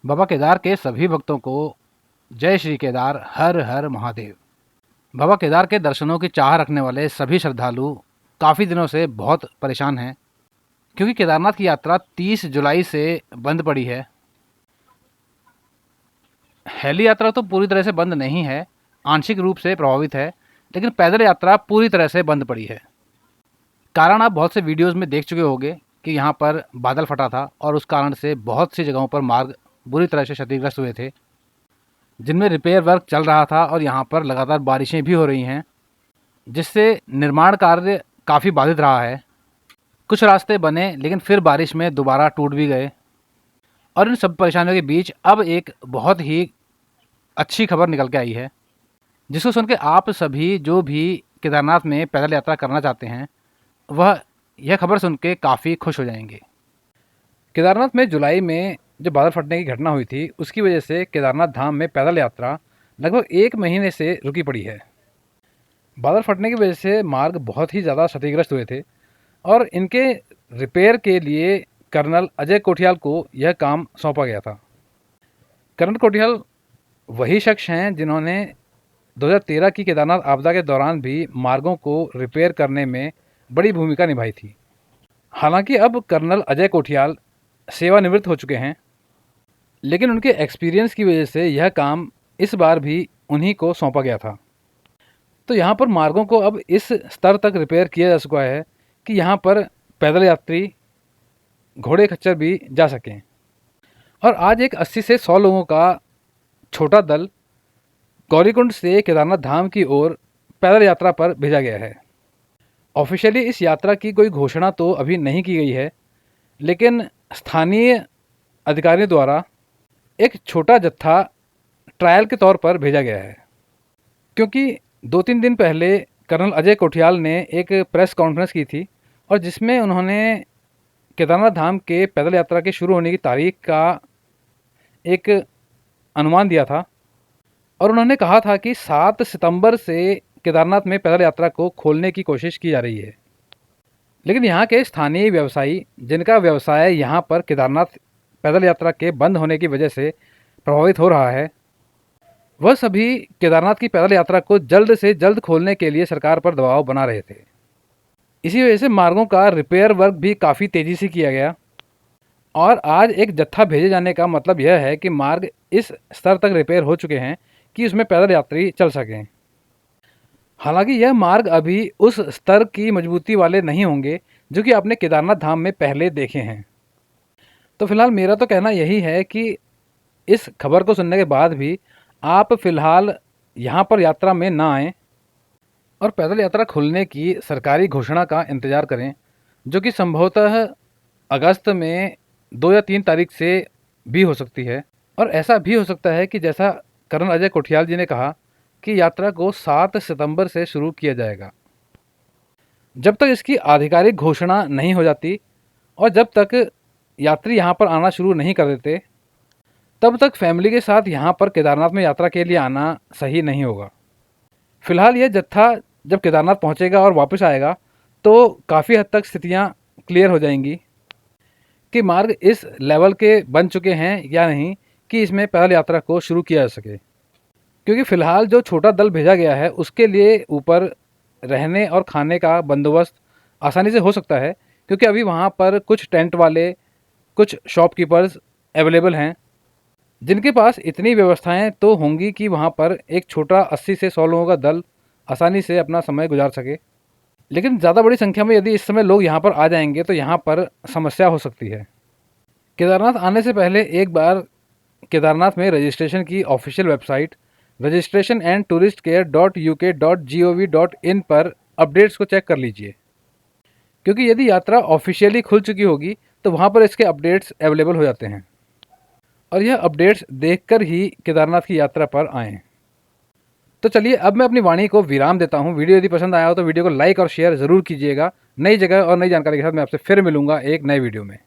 बाबा केदार के सभी भक्तों को जय श्री केदार, हर हर महादेव। बाबा केदार के दर्शनों की चाह रखने वाले सभी श्रद्धालु काफ़ी दिनों से बहुत परेशान हैं, क्योंकि केदारनाथ की यात्रा 30 जुलाई से बंद पड़ी है। हेली यात्रा तो पूरी तरह से बंद नहीं है, आंशिक रूप से प्रभावित है, लेकिन पैदल यात्रा पूरी तरह से बंद पड़ी है। कारण आप बहुत से वीडियोस में देख चुके होंगे कि यहाँ पर बादल फटा था और उस कारण से बहुत सी जगहों पर मार्ग बुरी तरह से क्षतिग्रस्त हुए थे, जिनमें रिपेयर वर्क चल रहा था और यहाँ पर लगातार बारिशें भी हो रही हैं, जिससे निर्माण कार्य काफ़ी बाधित रहा है। कुछ रास्ते बने लेकिन फिर बारिश में दोबारा टूट भी गए। और इन सब परेशानियों के बीच अब एक बहुत ही अच्छी खबर निकल के आई है, जिसको सुन के आप सभी जो भी केदारनाथ में पैदल यात्रा करना चाहते हैं वह यह खबर सुन के काफ़ी खुश हो जाएंगे। केदारनाथ में जुलाई में जो बादल फटने की घटना हुई थी, उसकी वजह से केदारनाथ धाम में पैदल यात्रा लगभग 1 महीने से रुकी पड़ी है। बादल फटने की वजह से मार्ग बहुत ही ज़्यादा क्षतिग्रस्त हुए थे और इनके रिपेयर के लिए कर्नल अजय कोठियाल को यह काम सौंपा गया था। कर्नल कोठियाल वही शख्स हैं जिन्होंने 2013 की केदारनाथ आपदा के दौरान भी मार्गों को रिपेयर करने में बड़ी भूमिका निभाई थी। हालांकि अब कर्नल अजय कोठियाल सेवानिवृत्त हो चुके हैं, लेकिन उनके एक्सपीरियंस की वजह से यह काम इस बार भी उन्हीं को सौंपा गया था। तो यहाँ पर मार्गों को अब इस स्तर तक रिपेयर किया जा चुका है कि यहाँ पर पैदल यात्री, घोड़े खच्चर भी जा सकें। और आज एक 80 से 100 लोगों का छोटा दल गौरीकुंड से केदारनाथ धाम की ओर पैदल यात्रा पर भेजा गया है। ऑफिशियली इस यात्रा की कोई घोषणा तो अभी नहीं की गई है, लेकिन स्थानीय अधिकारियों द्वारा एक छोटा जत्था ट्रायल के तौर पर भेजा गया है, क्योंकि 2-3 दिन पहले कर्नल अजय कोठियाल ने एक प्रेस कॉन्फ्रेंस की थी और जिसमें उन्होंने केदारनाथ धाम के पैदल यात्रा के शुरू होने की तारीख का एक अनुमान दिया था और उन्होंने कहा था कि 7 सितंबर से केदारनाथ में पैदल यात्रा को खोलने की कोशिश की जा रही है। लेकिन यहाँ के स्थानीय व्यवसायी, जिनका व्यवसाय यहाँ पर केदारनाथ पैदल यात्रा के बंद होने की वजह से प्रभावित हो रहा है, वह सभी केदारनाथ की पैदल यात्रा को जल्द से जल्द खोलने के लिए सरकार पर दबाव बना रहे थे। इसी वजह से मार्गों का रिपेयर वर्क भी काफ़ी तेज़ी से किया गया और आज एक जत्था भेजे जाने का मतलब यह है कि मार्ग इस स्तर तक रिपेयर हो चुके हैं कि उसमें पैदल यात्री चल सकें। हालांकि यह मार्ग अभी उस स्तर की मजबूती वाले नहीं होंगे जो कि आपने केदारनाथ धाम में पहले देखे हैं। तो फिलहाल मेरा तो कहना यही है कि इस खबर को सुनने के बाद भी आप फिलहाल यहाँ पर यात्रा में ना आएँ और पैदल यात्रा खुलने की सरकारी घोषणा का इंतज़ार करें, जो कि संभवतः अगस्त में 2 या 3 तारीख से भी हो सकती है। और ऐसा भी हो सकता है कि जैसा कर्नल अजय कोठियाल जी ने कहा कि यात्रा को 7 सितंबर से शुरू किया जाएगा। जब तक इसकी आधिकारिक घोषणा नहीं हो जाती और जब तक यात्री यहाँ पर आना शुरू नहीं कर देते, तब तक फैमिली के साथ यहाँ पर केदारनाथ में यात्रा के लिए आना सही नहीं होगा। फिलहाल यह जत्था जब केदारनाथ पहुँचेगा और वापस आएगा तो काफ़ी हद तक स्थितियाँ क्लियर हो जाएंगी कि मार्ग इस लेवल के बन चुके हैं या नहीं कि इसमें पैदल यात्रा को शुरू किया जा सके। क्योंकि फ़िलहाल जो छोटा दल भेजा गया है उसके लिए ऊपर रहने और खाने का बंदोबस्त आसानी से हो सकता है, क्योंकि अभी वहाँ पर कुछ टेंट वाले, कुछ शॉपकीपर्स अवेलेबल हैं जिनके पास इतनी व्यवस्थाएं तो होंगी कि वहाँ पर एक छोटा 80 से 100 लोगों का दल आसानी से अपना समय गुजार सके। लेकिन ज़्यादा बड़ी संख्या में यदि इस समय लोग यहाँ पर आ जाएंगे तो यहाँ पर समस्या हो सकती है। केदारनाथ आने से पहले एक बार केदारनाथ में रजिस्ट्रेशन की ऑफिशियल वेबसाइट registration&touristcare.uk.gov.in पर अपडेट्स को चेक कर लीजिए, क्योंकि यदि यात्रा ऑफिशियली खुल चुकी होगी तो वहाँ पर इसके अपडेट्स अवेलेबल हो जाते हैं और यह अपडेट्स देखकर ही केदारनाथ की यात्रा पर आएँ। तो चलिए अब मैं अपनी वाणी को विराम देता हूँ। वीडियो यदि पसंद आया हो तो वीडियो को लाइक और शेयर ज़रूर कीजिएगा। नई जगह और नई जानकारी के साथ मैं आपसे फिर मिलूंगा एक नए वीडियो में।